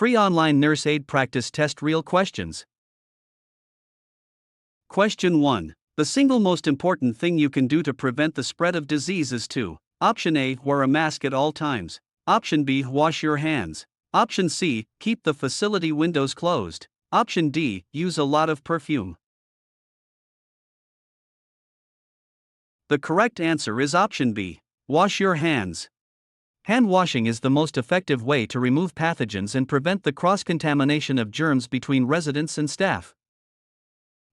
Free online nurse aid practice test real questions. Question 1. The single most important thing you can do to prevent the spread of disease is to: Option A, wear a mask at all times. Option B, wash your hands. Option C, keep the facility windows closed. Option D, use a lot of perfume. The correct answer is option B. Wash your hands. Hand washing is the most effective way to remove pathogens and prevent the cross-contamination of germs between residents and staff.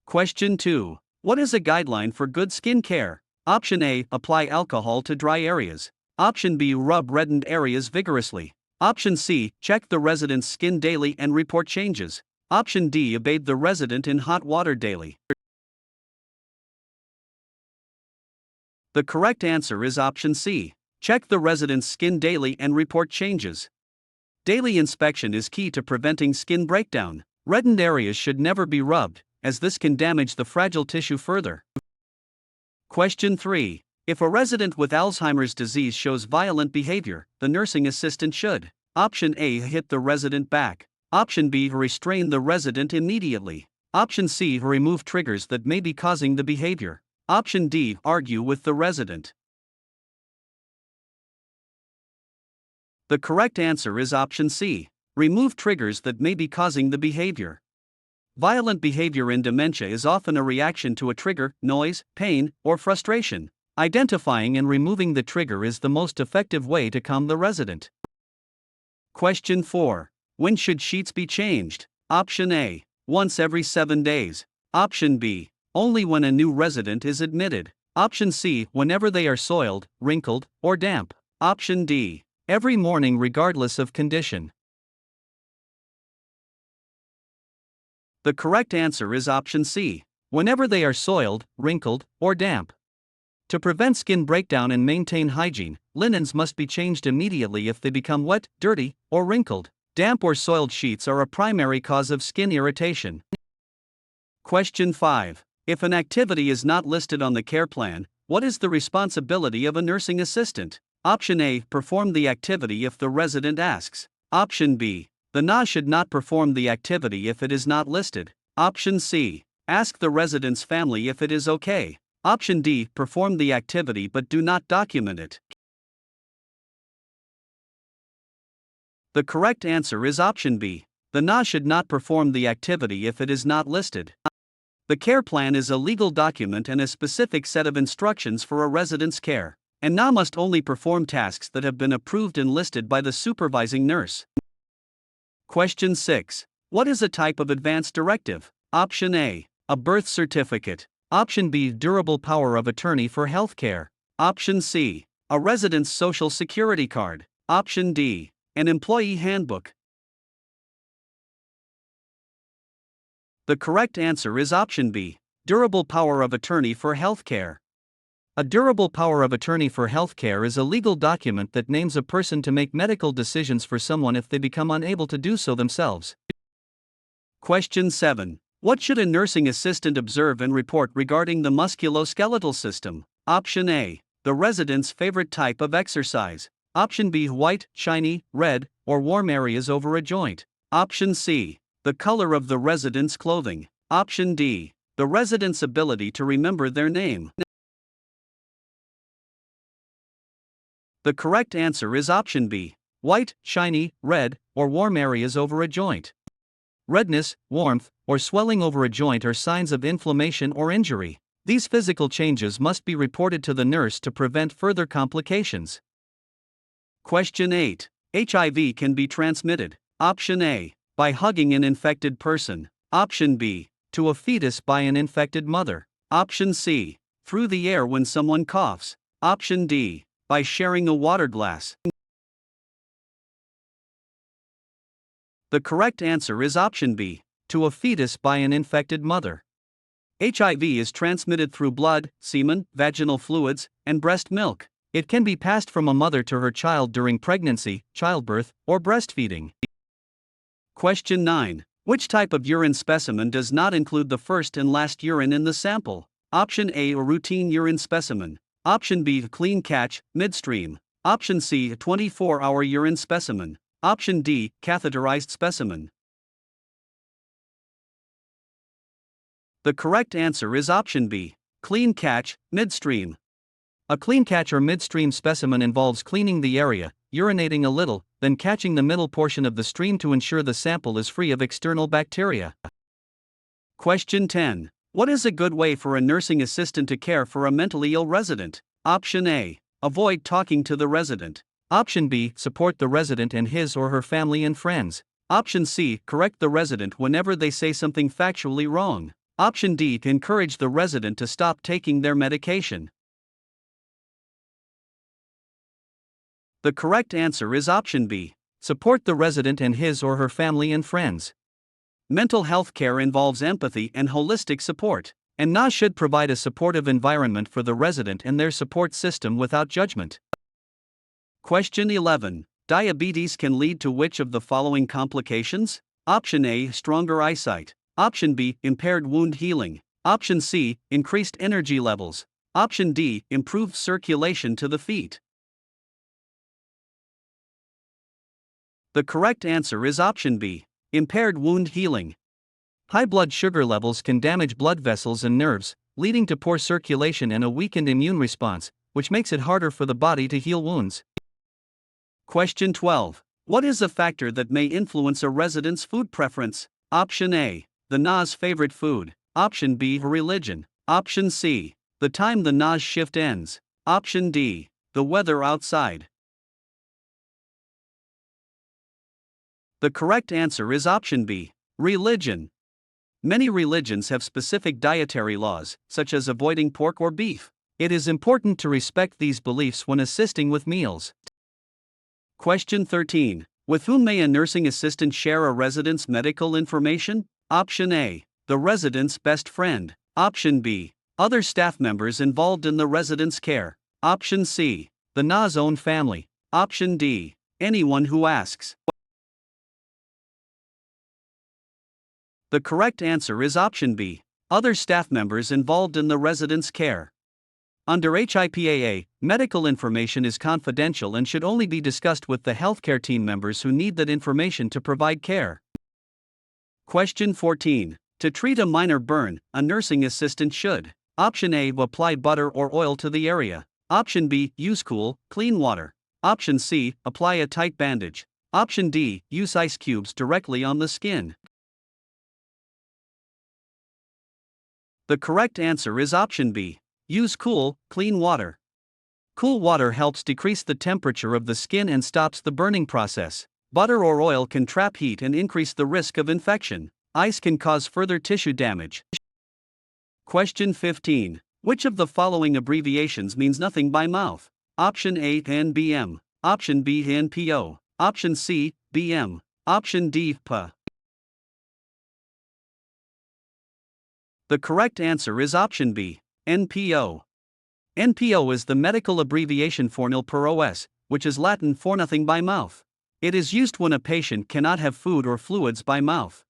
Question 2. What is a guideline for good skin care? Option A, apply alcohol to dry areas. Option B, rub reddened areas vigorously. Option C, check the resident's skin daily and report changes. Option D, bathe the resident in hot water daily. The correct answer is option C. Check the resident's skin daily and report changes. Daily inspection is key to preventing skin breakdown. Reddened areas should never be rubbed, as this can damage the fragile tissue further. Question 3. If a resident with Alzheimer's disease shows violent behavior, the nursing assistant should: Option A, hit the resident back. Option B, restrain the resident immediately. Option C, remove triggers that may be causing the behavior. Option D, argue with the resident. The correct answer is option C. Remove triggers that may be causing the behavior. Violent behavior in dementia is often a reaction to a trigger, noise, pain, or frustration. Identifying and removing the trigger is the most effective way to calm the resident. Question 4. When should sheets be changed? Option A, once every 7 days. Option B, only when a new resident is admitted. Option C, whenever they are soiled, wrinkled, or damp. Option D, every morning regardless of condition. The correct answer is option C, whenever they are soiled, wrinkled, or damp. To prevent skin breakdown and maintain hygiene, linens must be changed immediately if they become wet, dirty, or wrinkled. Damp or soiled sheets are a primary cause of skin irritation. Question 5. If an activity is not listed on the care plan, what is the responsibility of a nursing assistant? Option A, perform the activity if the resident asks. Option B, the NA should not perform the activity if it is not listed. Option C, ask the resident's family if it is okay. Option D, perform the activity but do not document it. The correct answer is option B. The NA should not perform the activity if it is not listed. The care plan is a legal document and a specific set of instructions for a resident's care, and NA must only perform tasks that have been approved and listed by the supervising nurse. Question 6. What is a type of advance directive? Option A, a birth certificate. Option B, durable power of attorney for healthcare. Option C, a resident's social security card. Option D, an employee handbook. The correct answer is option B, durable power of attorney for healthcare. A durable power of attorney for healthcare is a legal document that names a person to make medical decisions for someone if they become unable to do so themselves. Question 7. What should a nursing assistant observe and report regarding the musculoskeletal system? Option A, the resident's favorite type of exercise. Option B, white, shiny, red, or warm areas over a joint. Option C, the color of the resident's clothing. Option D, the resident's ability to remember their name. The correct answer is option B, white, shiny, red, or warm areas over a joint. Redness, warmth, or swelling over a joint are signs of inflammation or injury. These physical changes must be reported to the nurse to prevent further complications. Question 8. HIV can be transmitted. Option A, by hugging an infected person. Option B, to a fetus by an infected mother. Option C, through the air when someone coughs. Option D, by sharing a water glass. The correct answer is option B, to a fetus by an infected mother. HIV is transmitted through blood, semen, vaginal fluids, and breast milk. It can be passed from a mother to her child during pregnancy, childbirth, or breastfeeding. Question 9. Which type of urine specimen does not include the first and last urine in the sample? Option A, a routine urine specimen. Option B, a clean catch, midstream. Option C, a 24-hour urine specimen. Option D, catheterized specimen. The correct answer is option B, clean catch, midstream. A clean catch or midstream specimen involves cleaning the area, urinating a little, then catching the middle portion of the stream to ensure the sample is free of external bacteria. Question 10. What is a good way for a nursing assistant to care for a mentally ill resident? Option A. Avoid talking to the resident. Option B. Support the resident and his or her family and friends. Option C. Correct the resident whenever they say something factually wrong. Option D. Encourage the resident to stop taking their medication. The correct answer is option B. Support the resident and his or her family and friends. Mental health care involves empathy and holistic support, and NAS should provide a supportive environment for the resident and their support system without judgment. Question 11. Diabetes can lead to which of the following complications? Option A. Stronger eyesight. Option B. Impaired wound healing. Option C. Increased energy levels. Option D. Improved circulation to the feet. The correct answer is option B, impaired wound healing. High blood sugar levels can damage blood vessels and nerves, leading to poor circulation and a weakened immune response, which makes it harder for the body to heal wounds. Question 12. What is a factor that may influence a resident's food preference? Option A, the NAS favorite food. Option B, religion. Option C, the time the NAS shift ends. Option D, the weather outside. The correct answer is option B, religion. Many religions have specific dietary laws, such as avoiding pork or beef. It is important to respect these beliefs when assisting with meals. Question 13. With whom may a nursing assistant share a resident's medical information? Option A, the resident's best friend. Option B, other staff members involved in the resident's care. Option C, the NA's own family. Option D, anyone who asks. The correct answer is option B, other staff members involved in the resident's care. Under HIPAA, medical information is confidential and should only be discussed with the healthcare team members who need that information to provide care. Question 14. To treat a minor burn, a nursing assistant should: Option A, apply butter or oil to the area. Option B, use cool, clean water. Option C, apply a tight bandage. Option D, use ice cubes directly on the skin. The correct answer is option B, use cool, clean water. Cool water helps decrease the temperature of the skin and stops the burning process. Butter or oil can trap heat and increase the risk of infection. Ice can cause further tissue damage. Question 15. Which of the following abbreviations means nothing by mouth? Option A, NBM. Option B, NPO. Option C, BM. Option D, PA. The correct answer is option B, NPO. NPO is the medical abbreviation for nil per os, which is Latin for nothing by mouth. It is used when a patient cannot have food or fluids by mouth.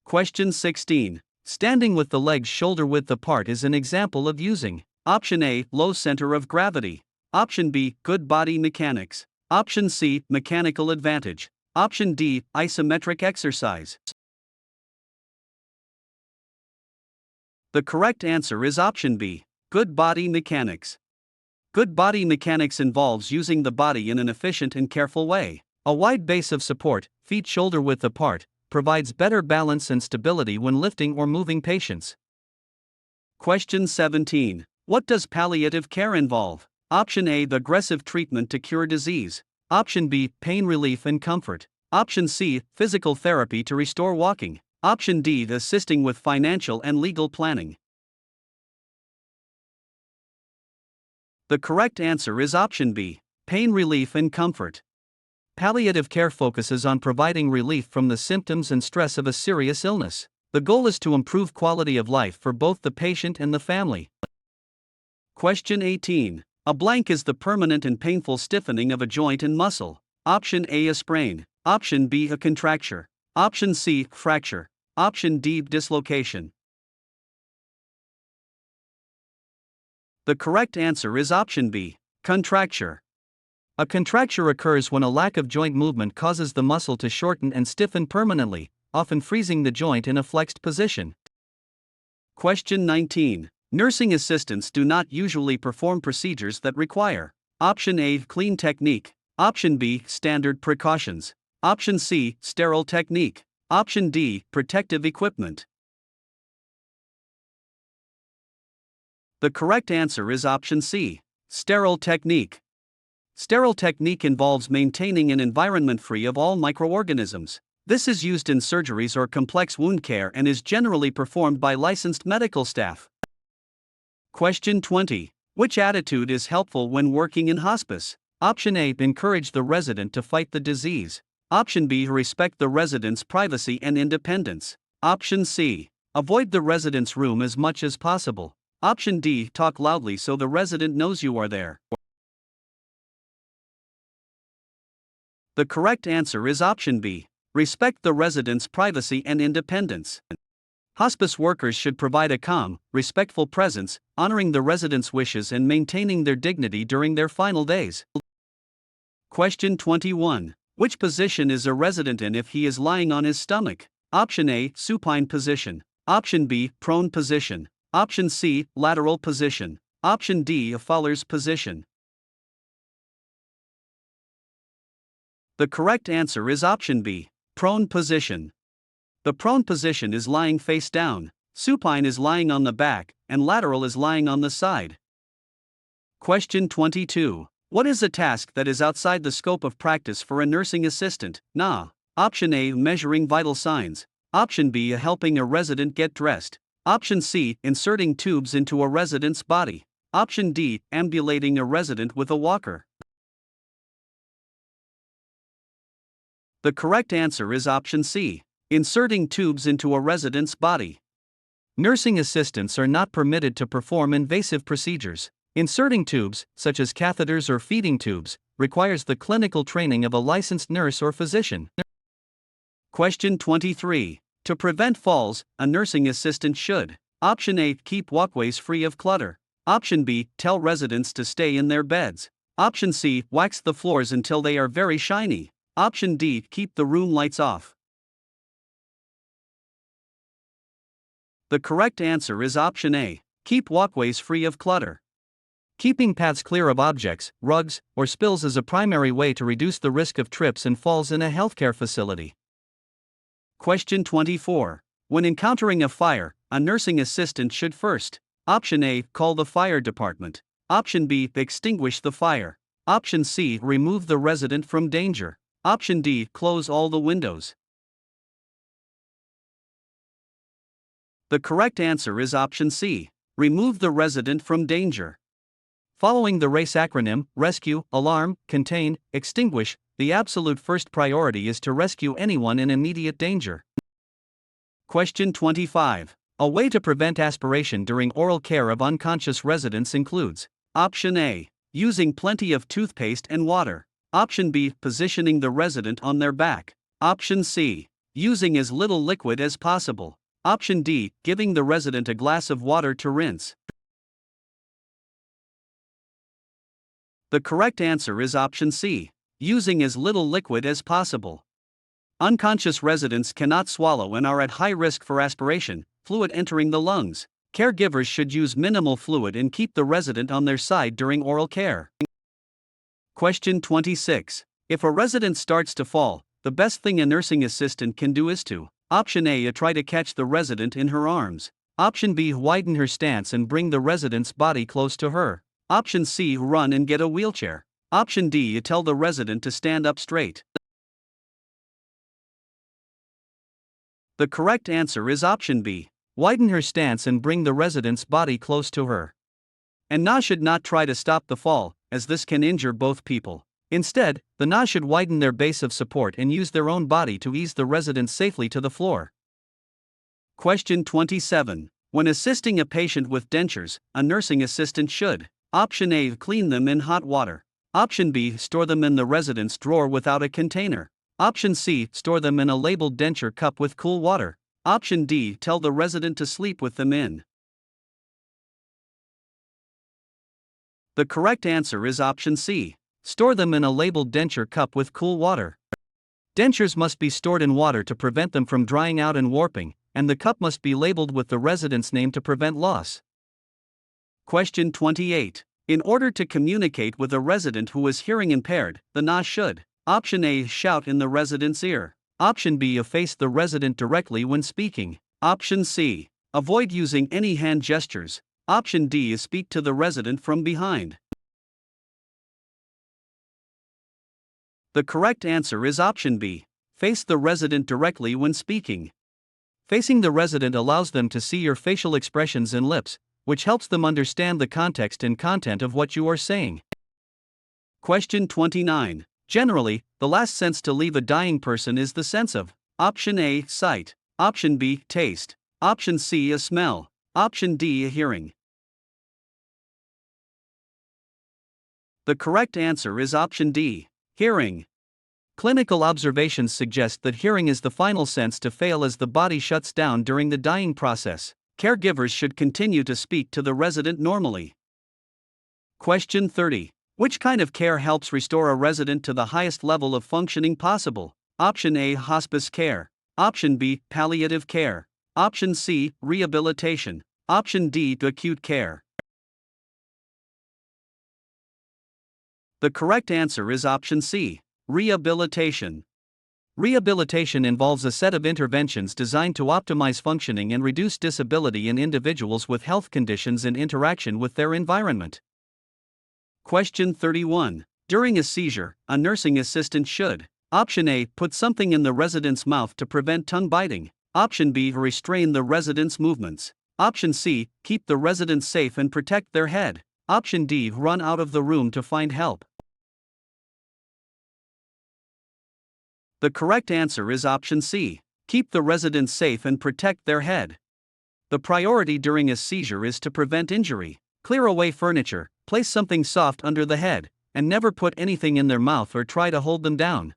Question 16. Standing with the legs shoulder width apart is an example of using: Option A, low center of gravity. Option B, good body mechanics. Option C, mechanical advantage. Option D, isometric exercise. The correct answer is option B, good body mechanics. Good body mechanics involves using the body in an efficient and careful way. A wide base of support, feet shoulder width apart, provides better balance and stability when lifting or moving patients. Question 17. What does palliative care involve? Option A, aggressive treatment to cure disease. Option B, pain relief and comfort. Option C, physical therapy to restore walking. Option D, assisting with financial and legal planning. The correct answer is option B, pain relief and comfort. Palliative care focuses on providing relief from the symptoms and stress of a serious illness. The goal is to improve quality of life for both the patient and the family. Question 18. A blank is the permanent and painful stiffening of a joint and muscle. Option A, a sprain. Option B, a contracture. Option C, fracture. Option D, dislocation. The correct answer is option B, contracture. A contracture occurs when a lack of joint movement causes the muscle to shorten and stiffen permanently, often freezing the joint in a flexed position. Question 19. Nursing assistants do not usually perform procedures that require Option A, clean technique. Option B, standard precautions. Option C, sterile technique. Option D, protective equipment. The correct answer is option C, sterile technique. Sterile technique involves maintaining an environment free of all microorganisms. This is used in surgeries or complex wound care and is generally performed by licensed medical staff. Question 20. Which attitude is helpful when working in hospice? Option A, encourage the resident to fight the disease. Option B, respect the resident's privacy and independence. Option C, avoid the resident's room as much as possible. Option D, talk loudly so the resident knows you are there. The correct answer is option B, respect the resident's privacy and independence. Hospice workers should provide a calm, respectful presence, honoring the residents' wishes and maintaining their dignity during their final days. Question 21. Which position is a resident in if he is lying on his stomach? Option A, supine position. Option B, prone position. Option C, lateral position. Option D, a Fowler's position. The correct answer is option B, prone position. The prone position is lying face down, supine is lying on the back, and lateral is lying on the side. Question 22. What is a task that is outside the scope of practice for a nursing assistant? Option A, measuring vital signs. Option B, helping a resident get dressed. Option C, inserting tubes into a resident's body. Option D, ambulating a resident with a walker. The correct answer is option C, inserting tubes into a resident's body. Nursing assistants are not permitted to perform invasive procedures. Inserting tubes, such as catheters or feeding tubes, requires the clinical training of a licensed nurse or physician. Question 23. To prevent falls, a nursing assistant should: Option A, keep walkways free of clutter. Option B, tell residents to stay in their beds. Option C, wax the floors until they are very shiny. Option D, keep the room lights off. The correct answer is option A, keep walkways free of clutter. Keeping paths clear of objects, rugs, or spills is a primary way to reduce the risk of trips and falls in a healthcare facility. Question 24. When encountering a fire, a nursing assistant should first: Option A, call the fire department. Option B, extinguish the fire. Option C, remove the resident from danger. Option D, close all the windows. The correct answer is option C, remove the resident from danger. Following the RACE acronym, rescue, alarm, contain, extinguish, the absolute first priority is to rescue anyone in immediate danger. Question 25. A way to prevent aspiration during oral care of unconscious residents includes: Option A, using plenty of toothpaste and water. Option B, positioning the resident on their back. Option C, using as little liquid as possible. Option D, giving the resident a glass of water to rinse. The correct answer is option C, using as little liquid as possible. Unconscious residents cannot swallow and are at high risk for aspiration, fluid entering the lungs. Caregivers should use minimal fluid and keep the resident on their side during oral care. Question 26. If a resident starts to fall, the best thing a nursing assistant can do is to: Option A, try to catch the resident in her arms. Option B, widen her stance and bring the resident's body close to her. Option C, run and get a wheelchair. Option D, tell the resident to stand up straight. The correct answer is option B, widen her stance and bring the resident's body close to her. And NA should not try to stop the fall, as this can injure both people. Instead, the NA should widen their base of support and use their own body to ease the resident safely to the floor. Question 27. When assisting a patient with dentures, a nursing assistant should: Option A, clean them in hot water. Option B, store them in the resident's drawer without a container. Option C, store them in a labeled denture cup with cool water. Option D, tell the resident to sleep with them in. The correct answer is option C, Store them in a labeled denture cup with cool water. Dentures must be stored in water to prevent them from drying out and warping, and the cup must be labeled with the resident's name to prevent loss. Question 28. In order to communicate with a resident who is hearing impaired, the NA should: Option A. Shout in the resident's ear. Option B. Face the resident directly when speaking. Option C. Avoid using any hand gestures. Option D. Speak to the resident from behind. The correct answer is option B. Face the resident directly when speaking. Facing the resident allows them to see your facial expressions and lips, which helps them understand the context and content of what you are saying. Question 29. Generally, the last sense to leave a dying person is the sense of: Option A. Sight. Option B. Taste. Option C. A smell. Option D. A hearing. The correct answer is option D. Hearing. Clinical observations suggest that hearing is the final sense to fail as the body shuts down during the dying process. Caregivers should continue to speak to the resident normally. Question 30. Which kind of care helps restore a resident to the highest level of functioning possible? Option A. Hospice care. Option B. Palliative care. Option C. Rehabilitation. Option D. Acute care. The correct answer is option C. Rehabilitation. Rehabilitation involves a set of interventions designed to optimize functioning and reduce disability in individuals with health conditions and interaction with their environment. Question 31. During a seizure, a nursing assistant should: Option A. Put something in the resident's mouth to prevent tongue biting. Option B. Restrain the resident's movements. Option C. Keep the resident safe and protect their head. Option D. Run out of the room to find help. The correct answer is option C. Keep the resident safe and protect their head. The priority during a seizure is to prevent injury. Clear away furniture, place something soft under the head, and never put anything in their mouth or try to hold them down.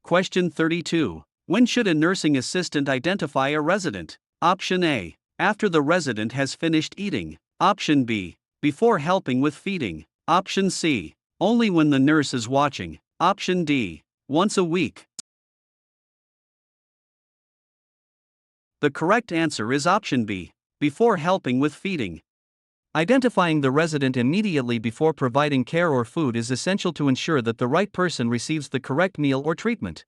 Question 32. When should a nursing assistant identify a resident? Option A. After the resident has finished eating. Option B. Before helping with feeding. Option C. Only when the nurse is watching. Option D. Once a week. The correct answer is option B. Before helping with feeding. Identifying the resident immediately before providing care or food is essential to ensure that the right person receives the correct meal or treatment.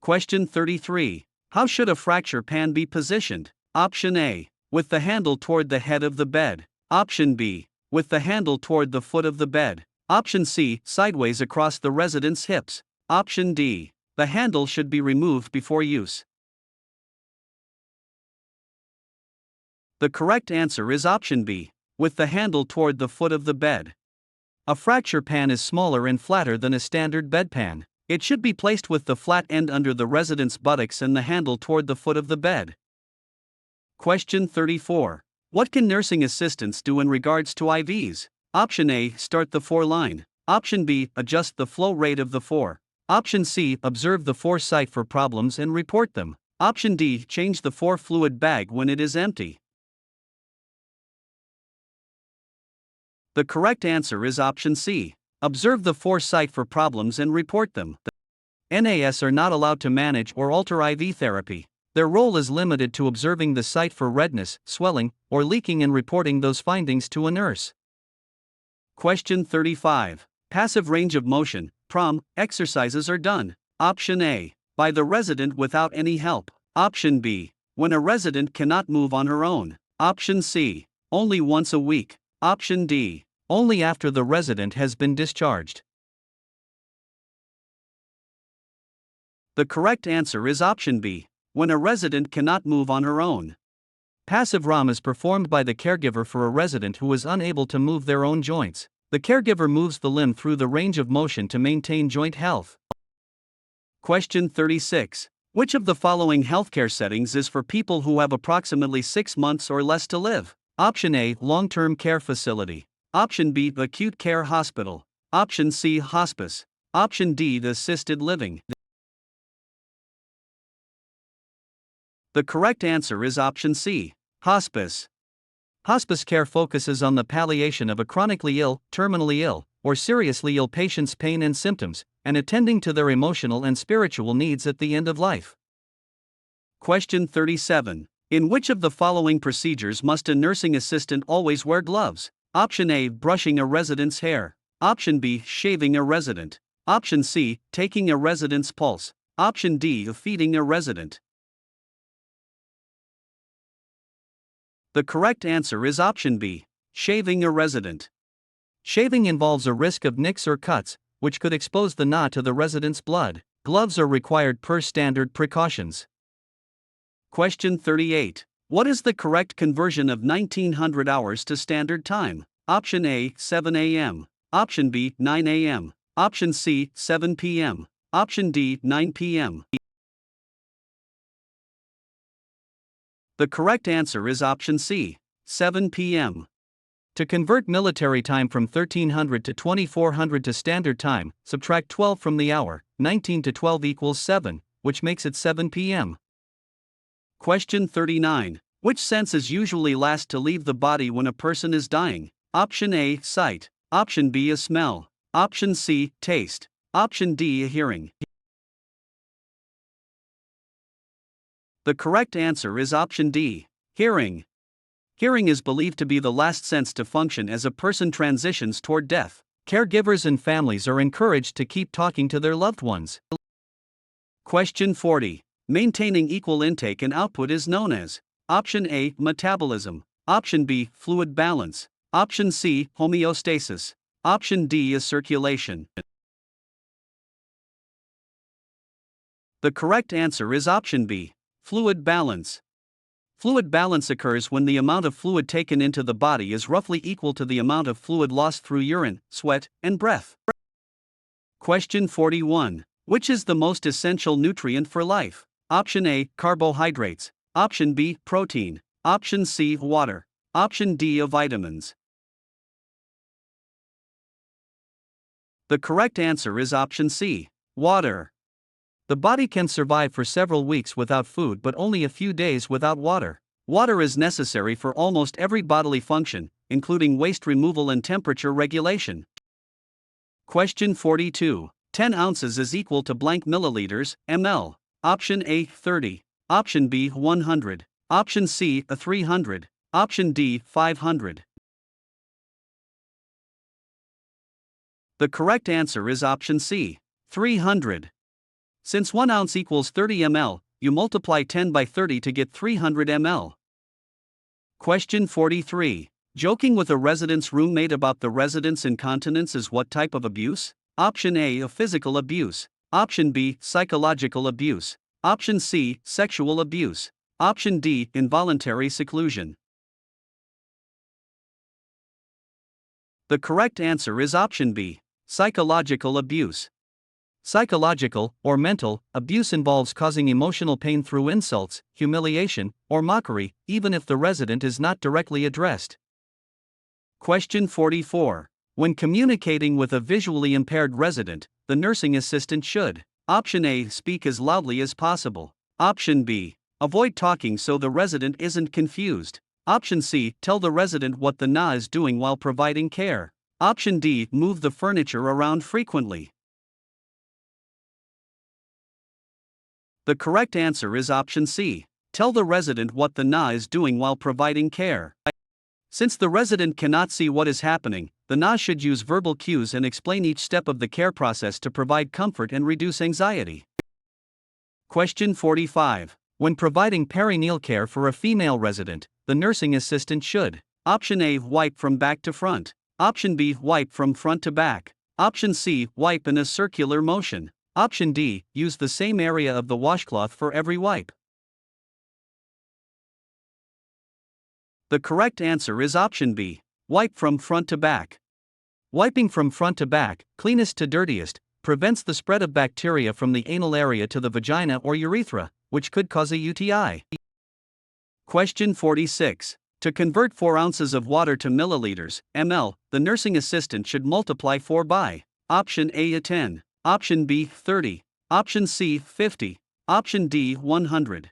Question 33. How should a fracture pan be positioned? Option A. With the handle toward the head of the bed. Option B. With the handle toward the foot of the bed. Option C. Sideways across the resident's hips. Option D. The handle should be removed before use. The correct answer is option B. With the handle toward the foot of the bed. A fracture pan is smaller and flatter than a standard bedpan. It should be placed with the flat end under the resident's buttocks and the handle toward the foot of the bed. Question 34. What can nursing assistants do in regards to IVs? Option A. Start the four-line. Option B. Adjust the flow rate of the four. Option C. Observe the four site for problems and report them. Option D. Change the four fluid bag when it is empty. The correct answer is option C. Observe the four site for problems and report them. The NAS are not allowed to manage or alter IV therapy. Their role is limited to observing the site for redness, swelling, or leaking and reporting those findings to a nurse. Question 35. Passive range of motion, PROM, exercises are done. Option A. By the resident without any help. Option B. When a resident cannot move on her own. Option C. Only once a week. Option D. Only after the resident has been discharged. The correct answer is option B. When a resident cannot move on her own. Passive ROM is performed by the caregiver for a resident who is unable to move their own joints. The caregiver moves the limb through the range of motion to maintain joint health. Question 36. Which of the following healthcare settings is for people who have approximately 6 months or less to live? Option A. Long-term care facility. Option B. Acute care hospital. Option C. Hospice. Option D. Assisted living. The correct answer is option C. Hospice. Hospice care focuses on the palliation of a chronically ill, terminally ill, or seriously ill patients' pain and symptoms, and attending to their emotional and spiritual needs at the end of life. Question 37. In which of the following procedures must a nursing assistant always wear gloves? Option A. Brushing a resident's hair. Option B. Shaving a resident. Option C. Taking a resident's pulse. Option D. Feeding a resident. The correct answer is option B. Shaving a resident. Shaving involves a risk of nicks or cuts, which could expose the knot to the resident's blood. Gloves are required per standard precautions. Question 38. What is the correct conversion of 1900 hours to standard time? Option A. 7 a.m. Option B. 9 a.m. Option C. 7 p.m. Option D. 9 p.m. The correct answer is option C. 7 p.m. To convert military time from 1300 to 2400 to standard time, subtract 12 from the hour. 19 to 12 equals 7, which makes it 7 p.m. Question 39. Which senses usually last to leave the body when a person is dying? Option A. Sight. Option B. A smell. Option C. Taste. Option D. A hearing. The correct answer is option D. Hearing. Hearing is believed to be the last sense to function as a person transitions toward death. Caregivers and families are encouraged to keep talking to their loved ones. Question 40. Maintaining equal intake and output is known as option A. Metabolism. Option B. Fluid balance. Option C. Homeostasis. Option D is circulation. The correct answer is option B. Fluid balance. Fluid balance occurs when the amount of fluid taken into the body is roughly equal to the amount of fluid lost through urine, sweat, and breath. Question 41. Which is the most essential nutrient for life? Option A. Carbohydrates. Option B. Protein. Option C. Water. Option D. Vitamins. The correct answer is option C. Water. The body can survive for several weeks without food but only a few days without water. Water is necessary for almost every bodily function, including waste removal and temperature regulation. Question 42. 10 ounces is equal to blank milliliters, ml. Option A. 30. Option B. 100. Option C. 300. Option D. 500. The correct answer is option C. 300. Since 1 ounce equals 30 ml, you multiply 10 by 30 to get 300 ml. Question 43. Joking with a resident's roommate about the resident's incontinence is what type of abuse? Option A. Physical abuse. Option B. Psychological abuse. Option C. Sexual abuse. Option D. Involuntary seclusion. The correct answer is option B. Psychological abuse. Psychological, or mental, abuse involves causing emotional pain through insults, humiliation, or mockery, even if the resident is not directly addressed. Question 44. When communicating with a visually impaired resident, the nursing assistant should: Option A. Speak as loudly as possible. Option B. Avoid talking so the resident isn't confused. Option C. Tell the resident what the NA is doing while providing care. Option D. Move the furniture around frequently. The correct answer is option C. Tell the resident what the NA is doing while providing care. Since the resident cannot see what is happening, the NA should use verbal cues and explain each step of the care process to provide comfort and reduce anxiety. Question 45. When providing perineal care for a female resident, the nursing assistant should: Option A. Wipe from back to front. Option B. Wipe from front to back. Option C. Wipe in a circular motion. Option D. Use the same area of the washcloth for every wipe. The correct answer is option B. Wipe from front to back. Wiping from front to back, cleanest to dirtiest, prevents the spread of bacteria from the anal area to the vagina or urethra, which could cause a UTI. Question 46. To convert 4 ounces of water to milliliters, ml, the nursing assistant should multiply 4 by: Option A. 10. Option B. 30. Option C. 50. Option D. 100.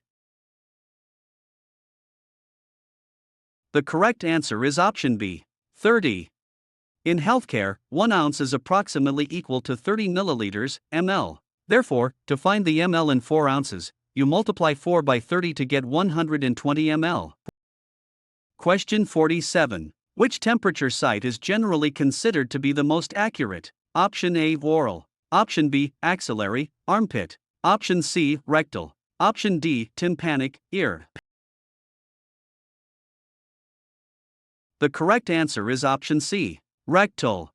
The correct answer is option B. 30. In healthcare, 1 ounce is approximately equal to 30 milliliters, ml. Therefore, to find the ml in 4 ounces, you multiply 4 by 30 to get 120 ml. Question 47. Which temperature site is generally considered to be the most accurate? Option A, oral. Option B, axillary, armpit. Option C, rectal. Option D, tympanic, ear. The correct answer is option C, rectal.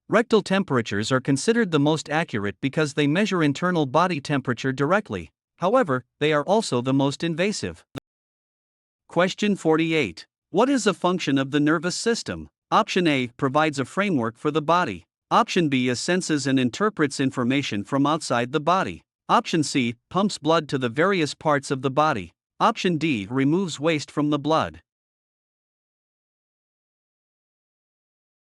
Rectal temperatures are considered the most accurate because they measure internal body temperature directly. However, they are also the most invasive. Question 48. What is a function of the nervous system? Option A provides a framework for the body. Option B senses and interprets information from outside the body. Option C pumps blood to the various parts of the body. Option D removes waste from the blood.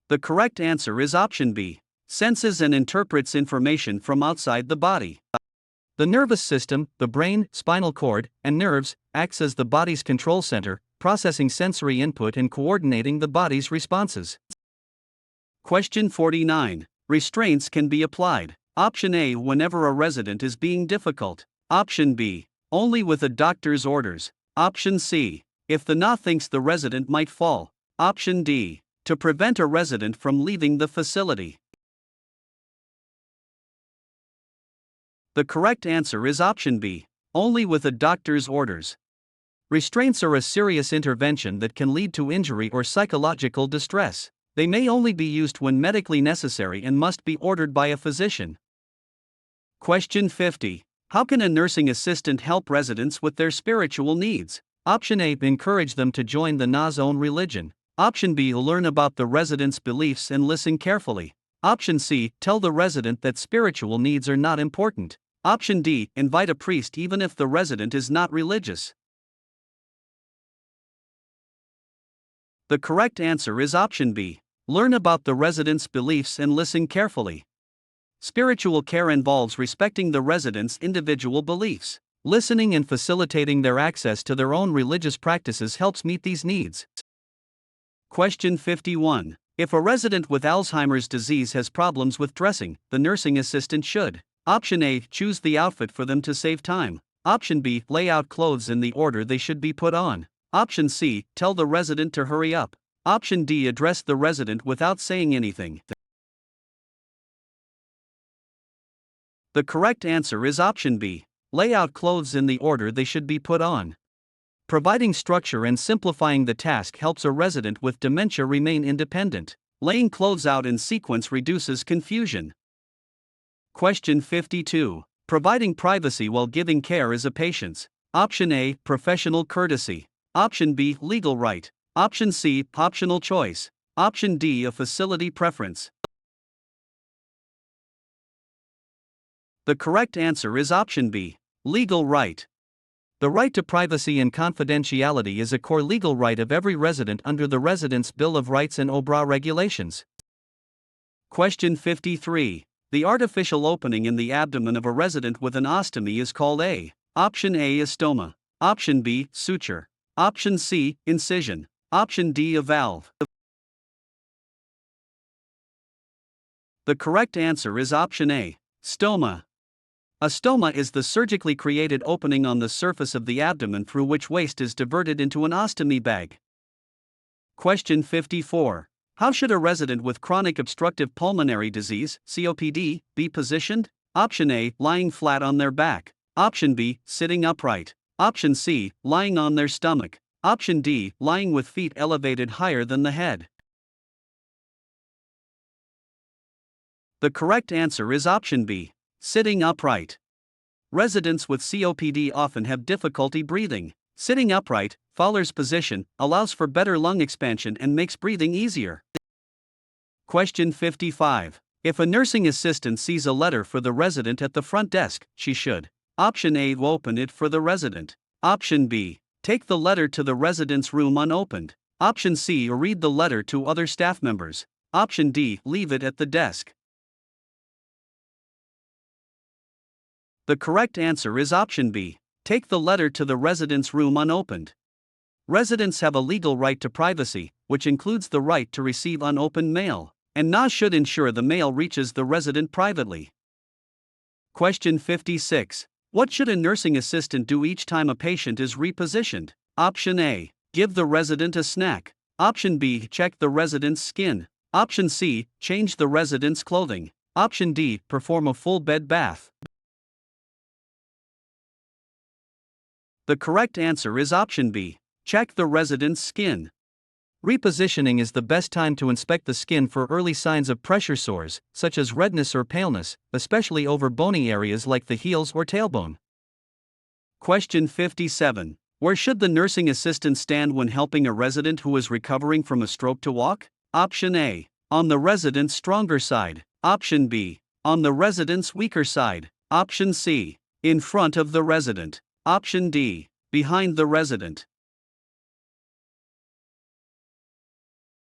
The correct answer is option B, senses and interprets information from outside the body. The nervous system, the brain, spinal cord, and nerves, acts as the body's control center, processing sensory input and coordinating the body's responses. Question 49. Restraints can be applied. Option A, whenever a resident is being difficult. Option B, only with a doctor's orders. Option C, if the NA thinks the resident might fall. Option D, to prevent a resident from leaving the facility. The correct answer is option B, only with a doctor's orders. Restraints are a serious intervention that can lead to injury or psychological distress. They may only be used when medically necessary and must be ordered by a physician. Question 50. How can a nursing assistant help residents with their spiritual needs? Option A, encourage them to join the NA's own religion. Option B, learn about the resident's beliefs and listen carefully. Option C, tell the resident that spiritual needs are not important. Option D, invite a priest even if the resident is not religious. The correct answer is option B, learn about the resident's beliefs and listen carefully. Spiritual care involves respecting the resident's individual beliefs. Listening and facilitating their access to their own religious practices helps meet these needs. Question 51. If a resident with Alzheimer's disease has problems with dressing, the nursing assistant should: Option A, choose the outfit for them to save time. Option B, lay out clothes in the order they should be put on. Option C, tell the resident to hurry up. Option D, address the resident without saying anything. The correct answer is option B, lay out clothes in the order they should be put on. Providing structure and simplifying the task helps a resident with dementia remain independent. Laying clothes out in sequence reduces confusion. Question 52. Providing privacy while giving care is a patient's: Option A, professional courtesy. Option B, legal right. Option C, optional choice. Option D, a facility preference. The correct answer is option B, legal right. The right to privacy and confidentiality is a core legal right of every resident under the Residents' Bill of Rights and OBRA regulations. Question 53. The artificial opening in the abdomen of a resident with an ostomy is called a: Option A, stoma. Option B, suture. Option C, incision. Option D, a valve. The correct answer is option A, stoma. A stoma is the surgically created opening on the surface of the abdomen through which waste is diverted into an ostomy bag. Question 54. How should a resident with chronic obstructive pulmonary disease, COPD, be positioned? Option A, lying flat on their back. Option B, sitting upright. Option C, lying on their stomach. Option D, lying with feet elevated higher than the head. The correct answer is option B, sitting upright. Residents with COPD often have difficulty breathing. Sitting upright, Fowler's position, allows for better lung expansion and makes breathing easier. Question 55. If a nursing assistant sees a letter for the resident at the front desk, she should: Option A, open it for the resident. Option B, take the letter to the resident's room unopened. Option C, read the letter to other staff members. Option D, leave it at the desk. The correct answer is option B, take the letter to the resident's room unopened. Residents have a legal right to privacy, which includes the right to receive unopened mail. and Na should ensure the mail reaches the resident privately. Question 56. What should a nursing assistant do each time a patient is repositioned? Option A. Give the resident a snack. Option B. Check the resident's skin. Option C. Change the resident's clothing. Option D. Perform a full bed bath. The correct answer is option B. Check the resident's skin. Repositioning is the best time to inspect the skin for early signs of pressure sores, such as redness or paleness, especially over bony areas like the heels or tailbone. Question 57. Where should the nursing assistant stand when helping a resident who is recovering from a stroke to walk? Option A. On the resident's stronger side. Option B. On the resident's weaker side. Option C. In front of the resident. Option D. Behind the resident.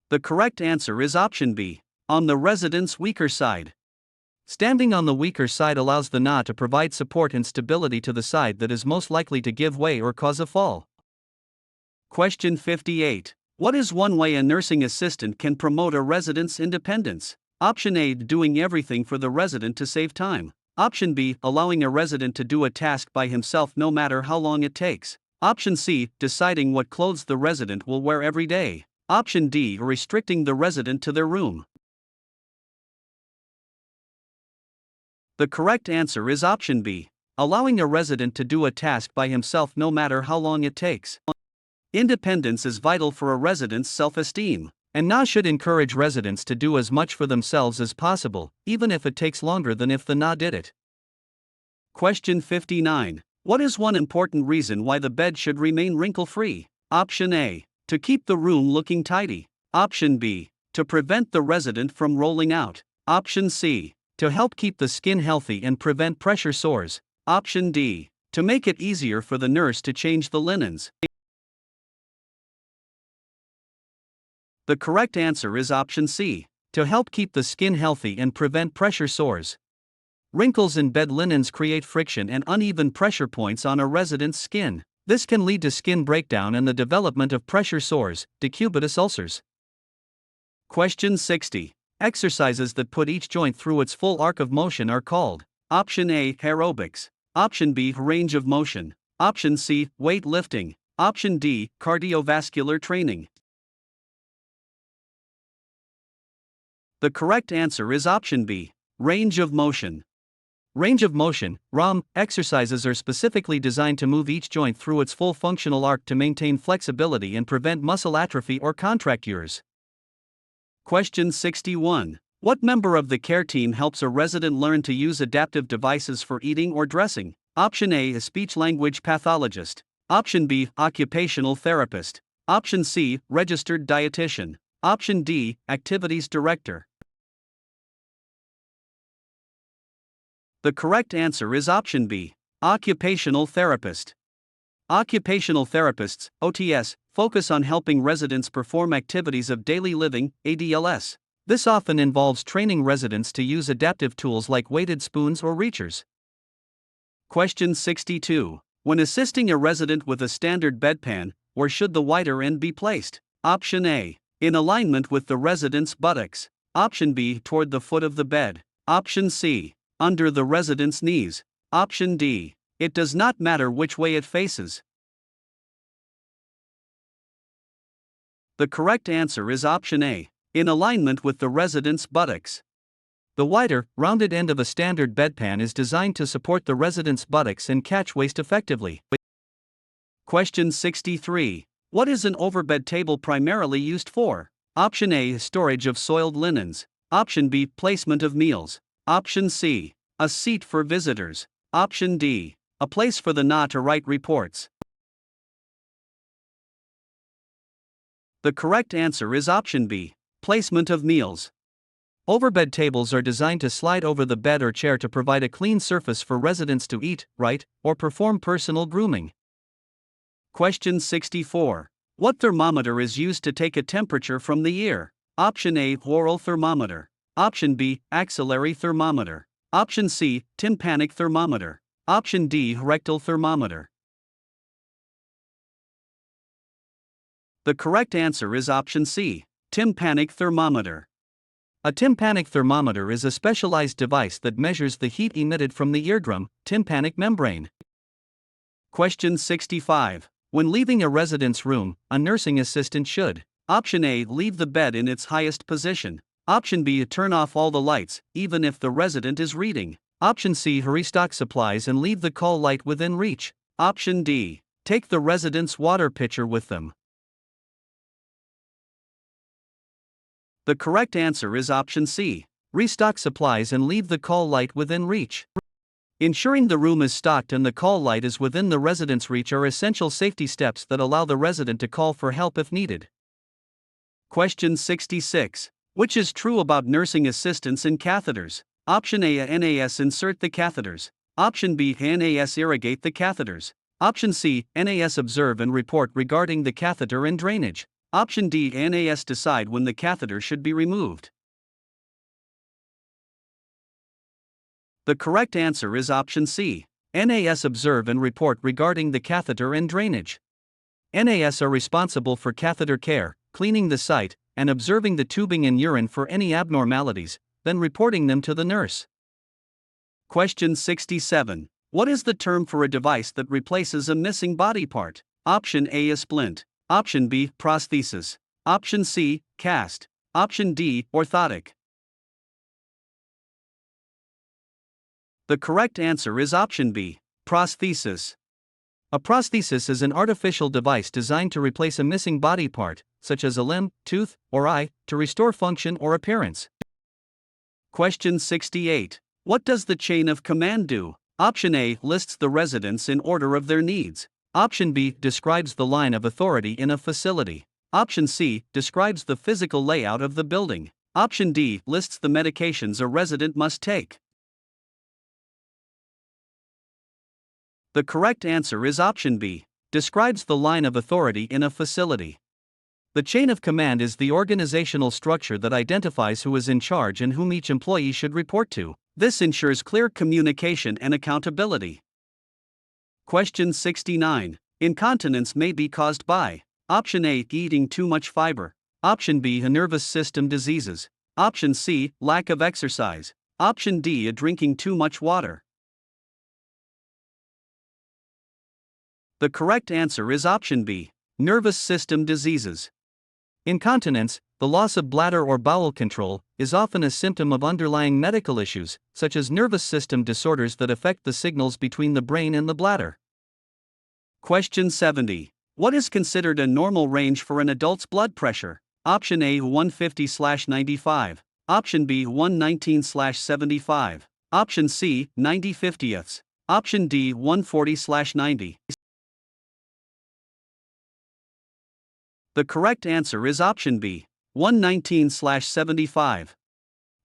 The correct answer is option B. On the resident's weaker side. Standing on the weaker side allows the Na to provide support and stability to the side that is most likely to give way or cause a fall. Question 58. What is one way a nursing assistant can promote a resident's independence? Option A. Doing everything for the resident to save time. Option B. Allowing a resident to do a task by himself no matter how long it takes. Option C. Deciding what clothes the resident will wear every day. Option D. Restricting the resident to their room. The correct answer is option B. Allowing a resident to do a task by himself no matter how long it takes. Independence is vital for a resident's self-esteem, and Na should encourage residents to do as much for themselves as possible, even if it takes longer than if the Na did it. Question 59. What is one important reason why the bed should remain wrinkle-free? Option A. To keep the room looking tidy. Option B. To prevent the resident from rolling out. Option C. To help keep the skin healthy and prevent pressure sores. Option D. To make it easier for the nurse to change the linens. The correct answer is option C. To help keep the skin healthy and prevent pressure sores. Wrinkles in bed linens create friction and uneven pressure points on a resident's skin. This can lead to skin breakdown and the development of pressure sores, decubitus ulcers. Question 60. Exercises that put each joint through its full arc of motion are called. Option A. Aerobics. Option B. Range of motion. Option C. Weight lifting. Option D. Cardiovascular training. The correct answer is option B. Range of motion. Range of motion, ROM, exercises are specifically designed to move each joint through its full functional arc to maintain flexibility and prevent muscle atrophy or contractures. Question 61. What member of the care team helps a resident learn to use adaptive devices for eating or dressing? Option A. A speech-language pathologist. Option B. Occupational therapist. Option C. Registered dietitian. Option D. Activities director. The correct answer is option B. Occupational therapist. Occupational therapists, OTS, focus on helping residents perform activities of daily living, ADLS. This often involves training residents to use adaptive tools like weighted spoons or reachers. Question 62. When assisting a resident with a standard bedpan, where should the wider end be placed? Option A. In alignment with the resident's buttocks. Option B. Toward the foot of the bed. Option C. Under the resident's knees. Option D. It does not matter which way it faces. The correct answer is option A. In alignment with the resident's buttocks. The wider, rounded end of a standard bedpan is designed to support the resident's buttocks and catch waste effectively. Question 63. What is an overbed table primarily used for? Option A. Storage of soiled linens. Option B. Placement of meals. Option C. A seat for visitors. Option D. A place for the Na to write reports. The correct answer is option B. Placement of meals. Overbed tables are designed to slide over the bed or chair to provide a clean surface for residents to eat, write, or perform personal grooming. Question 64. What thermometer is used to take a temperature from the ear? Option A. Oral thermometer. Option B. Axillary thermometer. Option C. Tympanic thermometer. Option D. Rectal thermometer. The correct answer is option C. Tympanic thermometer. A tympanic thermometer is a specialized device that measures the heat emitted from the eardrum, tympanic membrane. Question 65. When leaving a resident's room, a nursing assistant should: Option A. Leave the bed in its highest position. Option B. Turn off all the lights, even if the resident is reading. Option C. Restock supplies and leave the call light within reach. Option D. Take the resident's water pitcher with them. The correct answer is option C. Restock supplies and leave the call light within reach. Ensuring the room is stocked and the call light is within the resident's reach are essential safety steps that allow the resident to call for help if needed. Question 66. Which is true about nursing assistants and catheters? Option A. NAS insert the catheters. Option B. NAS irrigate the catheters. Option C. NAS observe and report regarding the catheter and drainage. Option D. NAS decide when the catheter should be removed. The correct answer is option C. NAS observe and report regarding the catheter and drainage. NAS are responsible for catheter care, cleaning the site, and observing the tubing and urine for any abnormalities, then reporting them to the nurse. Question 67. What is the term for a device that replaces a missing body part? Option A. A splint. Option B. Prosthesis. Option C. Cast. Option D. Orthotic. The correct answer is option B. Prosthesis. A prosthesis is an artificial device designed to replace a missing body part, such as a limb, tooth, or eye, to restore function or appearance. Question 68. What does the chain of command do? Option A. Lists the residents in order of their needs. Option B. Describes the line of authority in a facility. Option C. Describes the physical layout of the building. Option D. Lists the medications a resident must take. The correct answer is option B. Describes the line of authority in a facility. The chain of command is the organizational structure that identifies who is in charge and whom each employee should report to. This ensures clear communication and accountability. Question 69. Incontinence may be caused by: Option A. Eating too much fiber. Option B. Nervous system diseases. Option C. Lack of exercise. Option D. Drinking too much water. The correct answer is option B. Nervous system diseases. Incontinence, the loss of bladder or bowel control, is often a symptom of underlying medical issues, such as nervous system disorders that affect the signals between the brain and the bladder. Question 70. What is considered a normal range for an adult's blood pressure? Option A. 150/95. Option B. 119/75. Option C. 90/50ths. Option D. 140/90. The correct answer is option B. 119/75.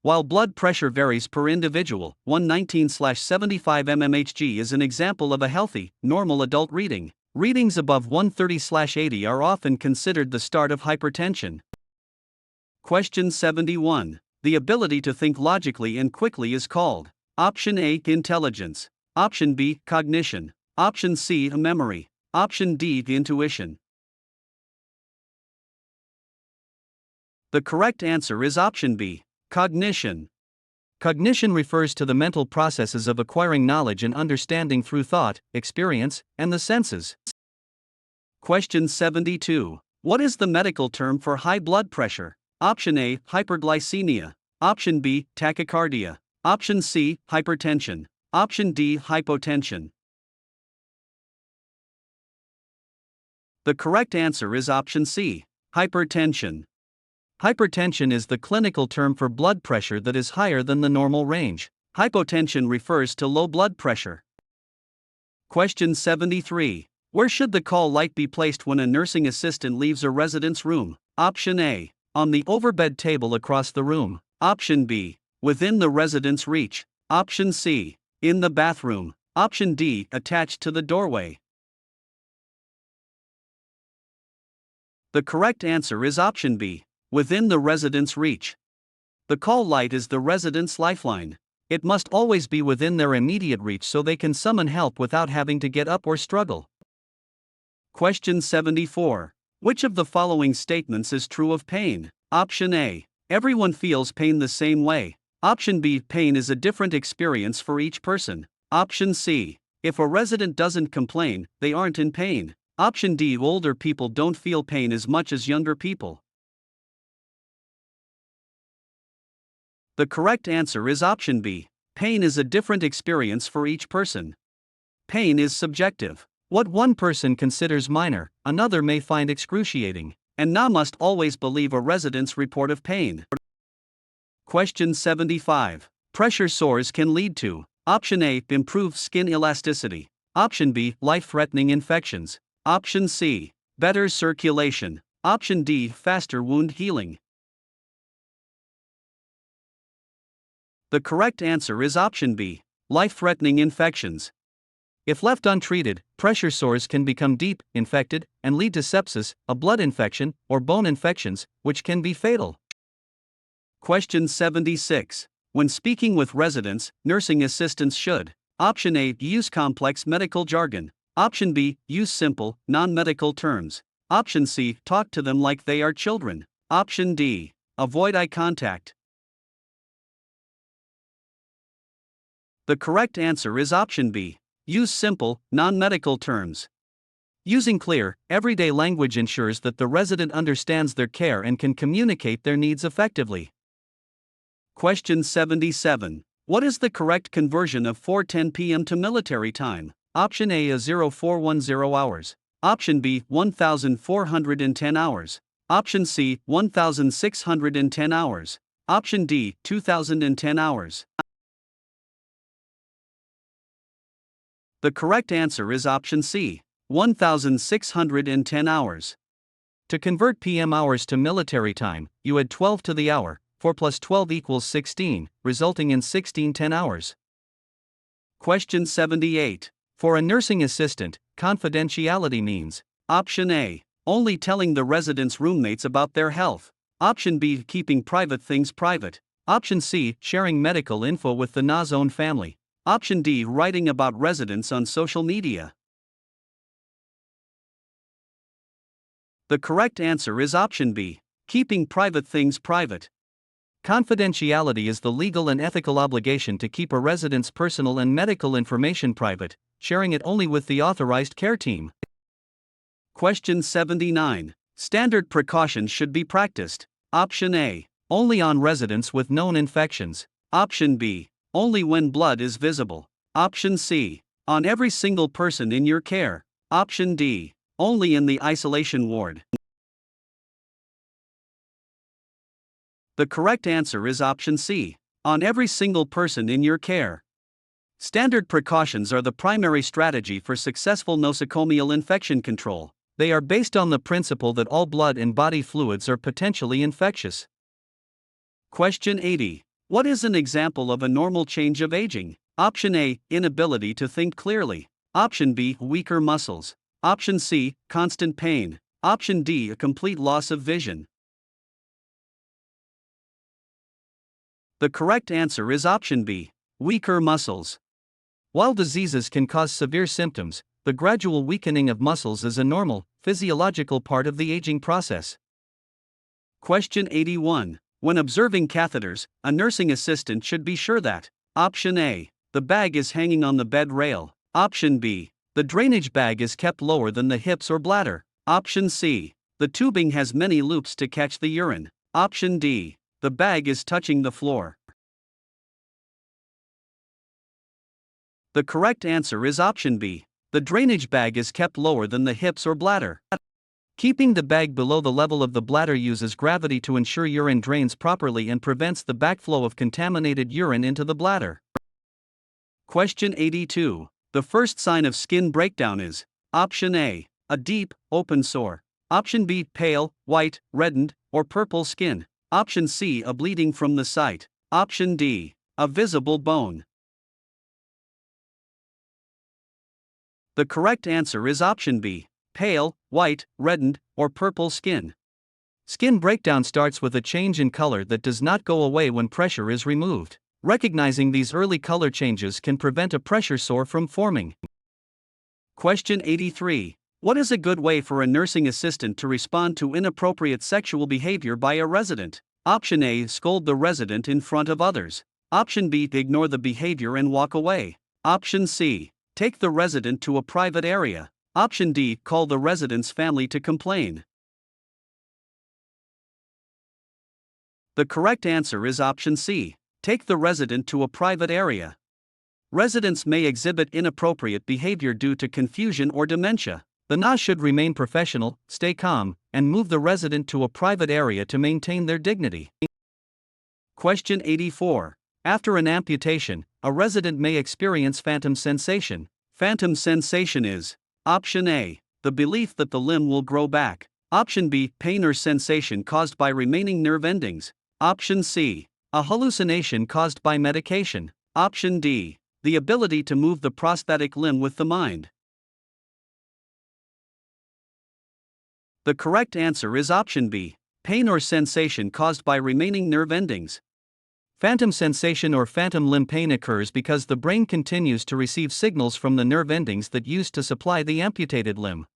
While blood pressure varies per individual, 119/75 mmHg is an example of a healthy, normal adult reading. Readings above 130/80 are often considered the start of hypertension. Question 71. The ability to think logically and quickly is called: Option A. Intelligence. Option B. Cognition. Option C. Memory. Option D. Intuition. The correct answer is option B. Cognition. Cognition refers to the mental processes of acquiring knowledge and understanding through thought, experience, and the senses. Question 72. What is the medical term for high blood pressure? Option A. Hyperglycemia. Option B. Tachycardia. Option C. Hypertension. Option D. Hypotension. The correct answer is option C. Hypertension. Hypertension is the clinical term for blood pressure that is higher than the normal range. Hypotension refers to low blood pressure. Question 73. Where should the call light be placed when a nursing assistant leaves a resident's room? Option A. On the overbed table across the room. Option B. Within the resident's reach. Option C. In the bathroom. Option D. Attached to the doorway. The correct answer is option B. Within the resident's reach. The call light is the resident's lifeline. It must always be within their immediate reach so they can summon help without having to get up or struggle. Question 74. Which of the following statements is true of pain? Option A. Everyone feels pain the same way. Option B. Pain is a different experience for each person. Option C. If a resident doesn't complain, they aren't in pain. Option D. Older people don't feel pain as much as younger people. The correct answer is option B. Pain is a different experience for each person. Pain is subjective. What one person considers minor, another may find excruciating, and none must always believe a resident's report of pain. Question 75. Pressure sores can lead to Option A. Improved skin elasticity. Option B. Life-threatening infections. Option C. Better circulation. Option D. Faster wound healing. The correct answer is option B. Life-threatening infections. If left untreated, pressure sores can become deep, infected, and lead to sepsis, a blood infection, or bone infections, which can be fatal. Question 76. When speaking with residents, nursing assistants should Option A. Use complex medical jargon. Option B. Use simple, non-medical terms. Option C. Talk to them like they are children. Option D. Avoid eye contact. The correct answer is option B. Use simple, non-medical terms. Using clear, everyday language ensures that the resident understands their care and can communicate their needs effectively. Question 77. What is the correct conversion of 4:10 p.m. to military time? Option A is 0410 hours. Option B, 1410 hours. Option C, 1610 hours. Option D, 2010 hours. The correct answer is option C, 1610 hours. To convert PM hours to military time, you add 12 to the hour. 4 plus 12 equals 16, resulting in 1610 hours. Question 78. For a nursing assistant, confidentiality means Option A. Only telling the residents' roommates about their health. Option B. Keeping private things private. Option C. Sharing medical info with the NA's own family. Option D. Writing about residents on social media. The correct answer is option B. Keeping private things private. Confidentiality is the legal and ethical obligation to keep a resident's personal and medical information private, sharing it only with the authorized care team. Question 79. Standard precautions should be practiced. Option A. Only on residents with known infections. Option B. Only when blood is visible. Option C. On every single person in your care. Option D. Only in the isolation ward. The correct answer is option C. On every single person in your care. Standard precautions are the primary strategy for successful nosocomial infection control. They are based on the principle that all blood and body fluids are potentially infectious. Question 80. What is an example of a normal change of aging? Option A. Inability to think clearly. Option B. Weaker muscles. Option C. Constant pain. Option D. A complete loss of vision. The correct answer is option B. Weaker muscles. While diseases can cause severe symptoms, the gradual weakening of muscles is a normal, physiological part of the aging process. Question 81. When observing catheters, a nursing assistant should be sure that Option A. The bag is hanging on the bed rail. Option B. The drainage bag is kept lower than the hips or bladder. Option C. The tubing has many loops to catch the urine. Option D. The bag is touching the floor. The correct answer is option B. The drainage bag is kept lower than the hips or bladder. Keeping the bag below the level of the bladder uses gravity to ensure urine drains properly and prevents the backflow of contaminated urine into the bladder. Question 82. The first sign of skin breakdown is Option A. A deep, open sore. Option B. Pale, white, reddened, or purple skin. Option C. A bleeding from the site. Option D. A visible bone. The correct answer is option B. Pale, white, reddened, or purple skin. Skin breakdown starts with a change in color that does not go away when pressure is removed. Recognizing these early color changes can prevent a pressure sore from forming. Question 83. What is a good way for a nursing assistant to respond to inappropriate sexual behavior by a resident? Option A. Scold the resident in front of others. Option B. Ignore the behavior and walk away. Option C. Take the resident to a private area. Option D. Call the resident's family to complain. The correct answer is option C. Take the resident to a private area. Residents may exhibit inappropriate behavior due to confusion or dementia. The NA should remain professional, stay calm, and move the resident to a private area to maintain their dignity. Question 84. After an amputation, a resident may experience phantom sensation. Phantom sensation is: Option A. The belief that the limb will grow back. Option B. Pain or sensation caused by remaining nerve endings. Option C. A hallucination caused by medication. Option D. The ability to move the prosthetic limb with the mind. The correct answer is option B. Pain or sensation caused by remaining nerve endings. Phantom sensation or phantom limb pain occurs because the brain continues to receive signals from the nerve endings that used to supply the amputated limb.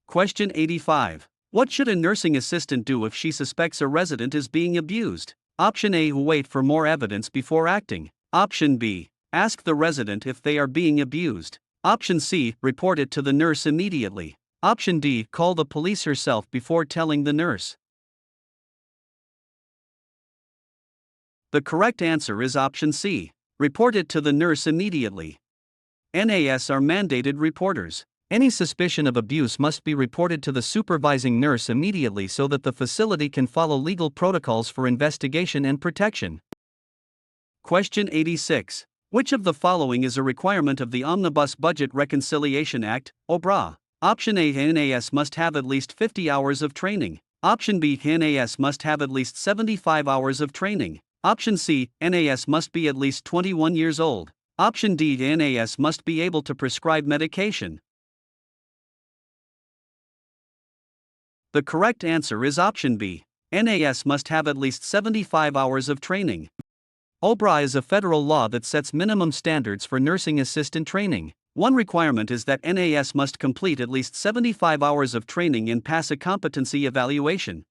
Question 85. What should a nursing assistant do if she suspects a resident is being abused? Option A. Wait for more evidence before acting. Option B. Ask the resident if they are being abused. Option C. Report it to the nurse immediately. Option D. Call the police herself before telling the nurse. The correct answer is option C. Report it to the nurse immediately. NAS are mandated reporters. Any suspicion of abuse must be reported to the supervising nurse immediately so that the facility can follow legal protocols for investigation and protection. Question 86. Which of the following is a requirement of the Omnibus Budget Reconciliation Act, OBRA? Option A. NAS must have at least 50 hours of training. Option B. NAS must have at least 75 hours of training. Option C. NAS must be at least 21 years old. Option D. NAS must be able to prescribe medication. The correct answer is option B. NAS must have at least 75 hours of training. OBRA is a federal law that sets minimum standards for nursing assistant training. One requirement is that NAS must complete at least 75 hours of training and pass a competency evaluation.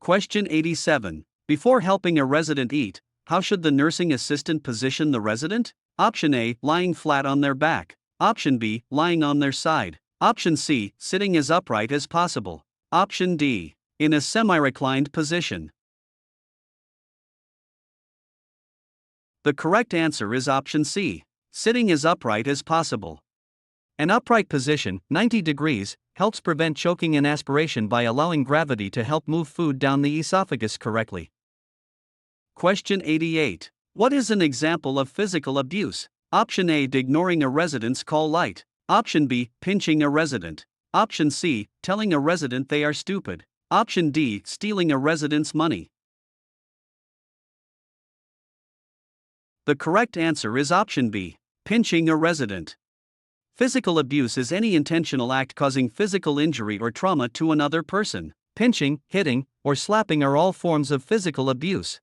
Question 87. Before helping a resident eat, how should the nursing assistant position the resident? Option A. Lying flat on their back. Option B. Lying on their side. Option C. Sitting as upright as possible. Option D. In a semi-reclined position. The correct answer is option C. Sitting as upright as possible. An upright position, 90 degrees, helps prevent choking and aspiration by allowing gravity to help move food down the esophagus correctly. Question 88. What is an example of physical abuse? Option A. Ignoring a resident's call light. Option B. Pinching a resident. Option C. Telling a resident they are stupid. Option D. Stealing a resident's money. The correct answer is option B. Pinching a resident. Physical abuse is any intentional act causing physical injury or trauma to another person. Pinching, hitting, or slapping are all forms of physical abuse.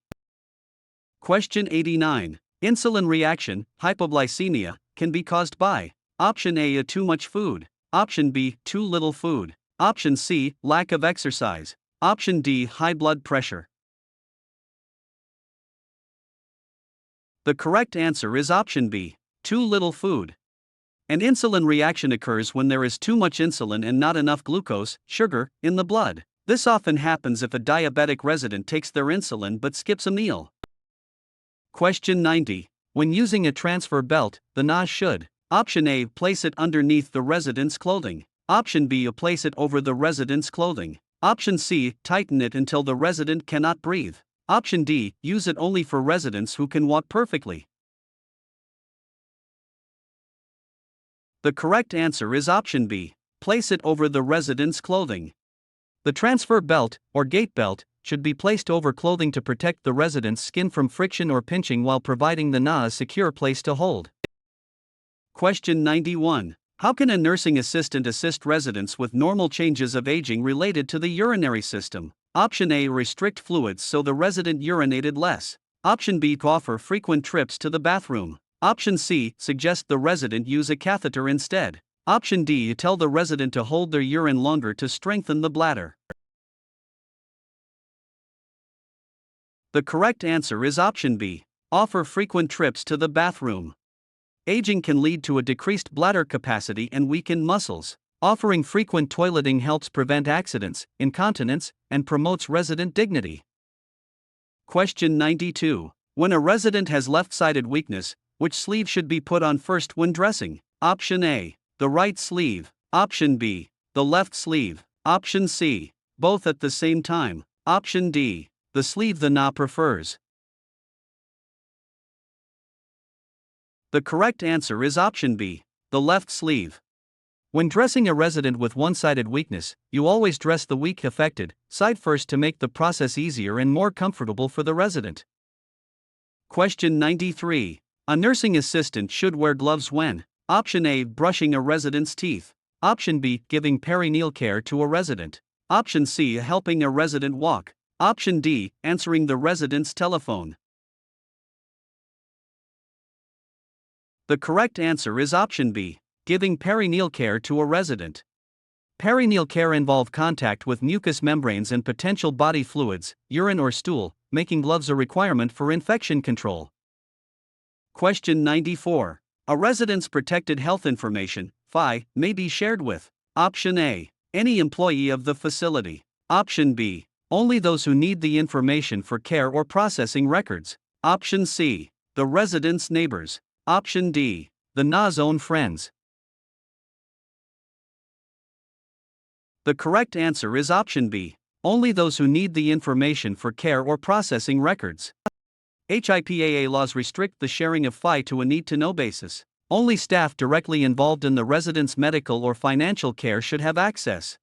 Question 89. Insulin reaction, hypoglycemia, can be caused by: Option A. Too much food. Option B. Too little food. Option C. Lack of exercise. Option D. High blood pressure. The correct answer is option B. Too little food. An insulin reaction occurs when there is too much insulin and not enough glucose, sugar, in the blood. This often happens if a diabetic resident takes their insulin but skips a meal. Question 90. When using a transfer belt, the NAS should: Option A. Place it underneath the resident's clothing. Option B. Place it over the resident's clothing. Option C. Tighten it until the resident cannot breathe. Option D. Use it only for residents who can walk perfectly. The correct answer is option B. Place it over the resident's clothing. The transfer belt, or gait belt, should be placed over clothing to protect the resident's skin from friction or pinching while providing the NA a secure place to hold. Question 91. How can a nursing assistant assist residents with normal changes of aging related to the urinary system? Option A. Restrict fluids so the resident urinated less. Option B. Offer frequent trips to the bathroom. Option C. Suggest the resident use a catheter instead. Option D. Tell the resident to hold their urine longer to strengthen the bladder. The correct answer is option B. Offer frequent trips to the bathroom. Aging can lead to a decreased bladder capacity and weakened muscles. Offering frequent toileting helps prevent accidents, incontinence, and promotes resident dignity. Question 92. When a resident has left-sided weakness, which sleeve should be put on first when dressing? Option A. The right sleeve. Option B. The left sleeve. Option C. Both at the same time. Option D. The sleeve the Na prefers. The correct answer is option B. The left sleeve. When dressing a resident with one-sided weakness, you always dress the weak affected side first to make the process easier and more comfortable for the resident. Question 93. A nursing assistant should wear gloves when? Option A. Brushing a resident's teeth. Option B. Giving perineal care to a resident. Option C. Helping a resident walk. Option D. Answering the resident's telephone. The correct answer is option B. Giving perineal care to a resident. Perineal care involves contact with mucous membranes and potential body fluids, urine or stool, making gloves a requirement for infection control. Question 94. A resident's protected health information, FI, may be shared with option A. Any employee of the facility. Option B. Only those who need the information for care or processing records. Option C. The resident's neighbors. Option D. The NA's own friends. The correct answer is option B. Only those who need the information for care or processing records. HIPAA laws restrict the sharing of FI to a need-to-know basis. Only staff directly involved in the resident's medical or financial care should have access.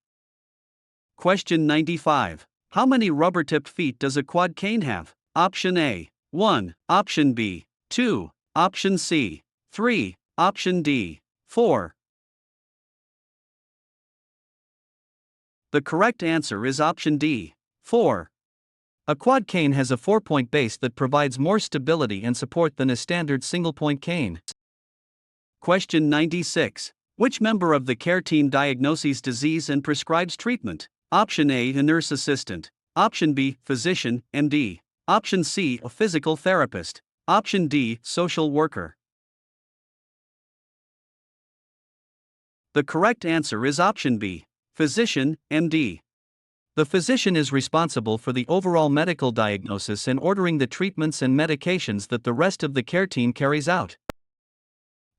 Question 95. How many rubber-tipped feet does a quad cane have? Option A. 1. Option B. 2. Option C. 3. Option D. 4. The correct answer is option D. 4. A quad cane has a 4-point base that provides more stability and support than a standard single-point cane. Question 96. Which member of the care team diagnoses disease and prescribes treatment? Option A. A nurse assistant. Option B. Physician, MD. Option C. A physical therapist. Option D. Social worker. The correct answer is option B. Physician, MD. The physician is responsible for the overall medical diagnosis and ordering the treatments and medications that the rest of the care team carries out.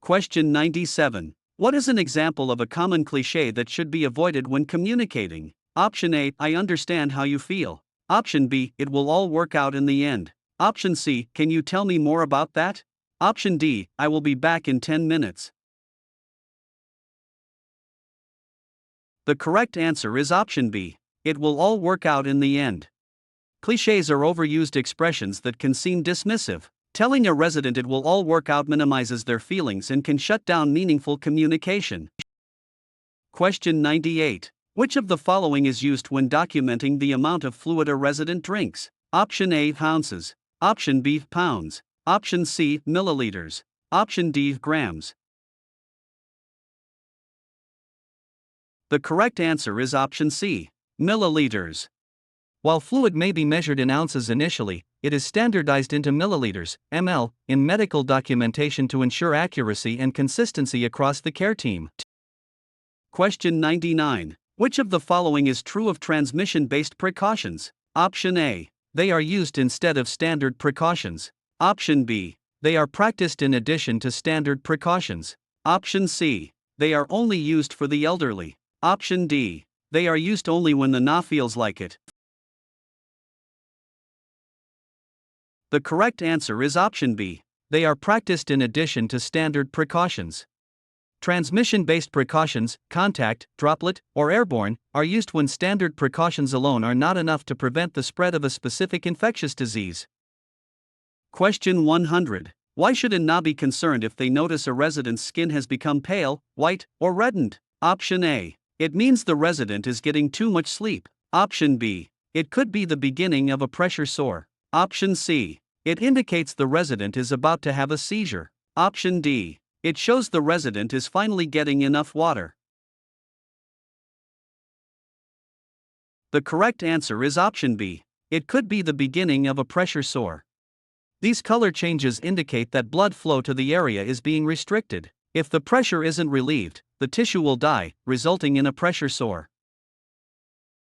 Question 97. What is an example of a common cliché that should be avoided when communicating? Option A. I understand how you feel. Option B. It will all work out in the end. Option C. Can you tell me more about that? Option D. I will be back in 10 minutes. The correct answer is option B. It will all work out in the end. Clichés are overused expressions that can seem dismissive. Telling a resident it will all work out minimizes their feelings and can shut down meaningful communication. Question 98. Which of the following is used when documenting the amount of fluid a resident drinks? Option A. Ounces. Option B. Pounds. Option C. Milliliters. Option D. Grams. The correct answer is option C. Milliliters. While fluid may be measured in ounces initially, it is standardized into milliliters, ml, in medical documentation to ensure accuracy and consistency across the care team. Question 99. Which of the following is true of transmission-based precautions? Option A. They are used instead of standard precautions. Option B. They are practiced in addition to standard precautions. Option C. They are only used for the elderly. Option D. They are used only when the Na feels like it. The correct answer is option B. They are practiced in addition to standard precautions. Transmission-based precautions, contact, droplet, or airborne, are used when standard precautions alone are not enough to prevent the spread of a specific infectious disease. Question 100. Why should a Na be concerned if they notice a resident's skin has become pale, white, or reddened? Option A. It means the resident is getting too much sleep. Option B. It could be the beginning of a pressure sore. Option C. It indicates the resident is about to have a seizure. Option D. It shows the resident is finally getting enough water. The correct answer is option B. It could be the beginning of a pressure sore. These color changes indicate that blood flow to the area is being restricted. If the pressure isn't relieved, the tissue will die, resulting in a pressure sore.